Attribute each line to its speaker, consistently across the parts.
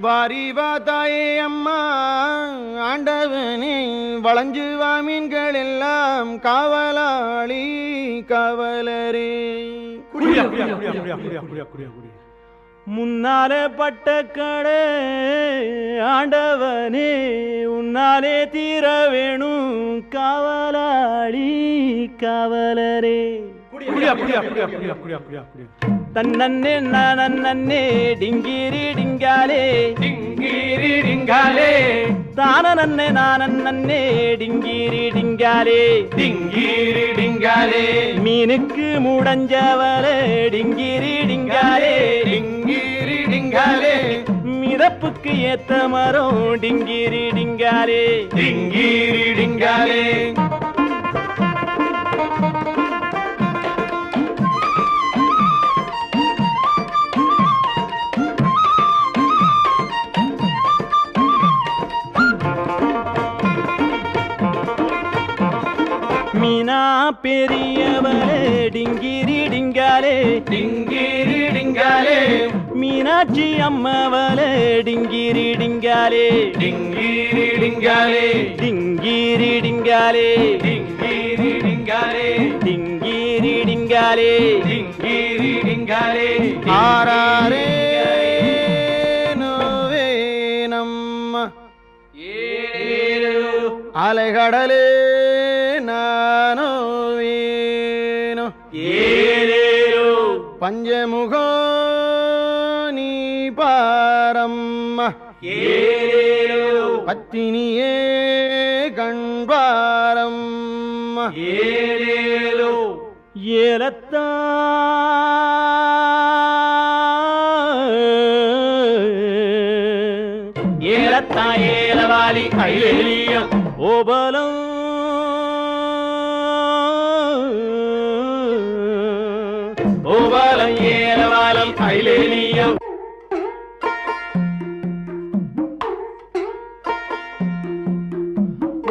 Speaker 1: வாரிவா தாயே அம்மா ஆண்டவனே வளைஞ்சுவா மீன்கள் எல்லாம் காவலாளி காவலரே. முன்னாலே பட்ட கடை ஆண்டவனே உன்னாலே தீர வேணும் காவலாளி காவலரே. தன்னே நன்னே டிங்கிரி டிங்காலே டிங்கிரி டிங்காலே தான நன்னே நானே டிங்கிரி டிங்காலே டிங்கிரி டிங்காலே மீனுக்கு முடஞ்சவளே டிங்கிரி டிங்காலே டிங்கிரி டிங்காலே மிதப்புக்கு ஏத்த மரம் டிங்கிரி டிங்காலே டிங்கிரி டிங்காலே. மீனா பெரியவளே டிங்கிரி டிங்காலே டிங்கிரி டிங்காலே மீனாட்சி அம்மவளே டிங்கிரி டிங்காலே டிங்கிரி டிங்காலே டிங்கிரி டிங்காலே டிங்கிரி டிங்காலே டிங்கிரி டிங்காலே டிங்கிரி டிங்காலே. ஆராரே நோவே நம்ம அலைகடலே நானோ வேணோ ஏரேரோ பஞ்சமுகோ நீ பாரம்மா ஏரேரோ பத்தினியே கண்பாரம்மா ஏரேரோ ஏலத்தா ஏலத்தா ஏலவாலி ஐலேலியம் ஓபலம் ஓபாலம் ஏலவாலம் ஐலேலியம்.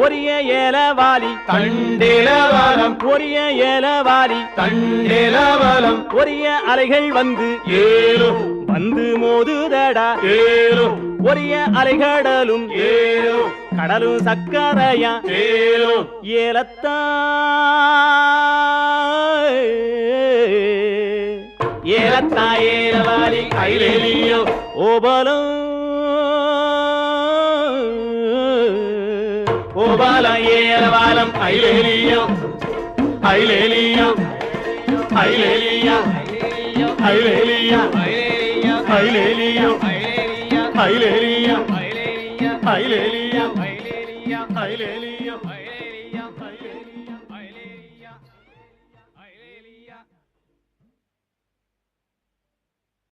Speaker 1: ஒரிய ஏலவாலி தண்டேலவாலம் ஒரிய ஏலவாலி தண்டேலவாலம் ஒரிய அலைகள் வந்து ஏலோ வந்து மோதுதடா ஏலோ ஒரிய அலைகடலும் ஏலோ கடலும் சக்கரையா ஏலோ ஏலத்தா ஏலத்தா ஏலவாலி ஐலேலியோ ஓபலம் ஓபாலம் ஏலவாலம் ஐலேலியம் ஐலேலியம் ஐலேலியம் ஐலேலியம் ஐலேலியம் ஐலேலியம் ஐலேலியம் ஐலேலியம் ஐலேலியம்.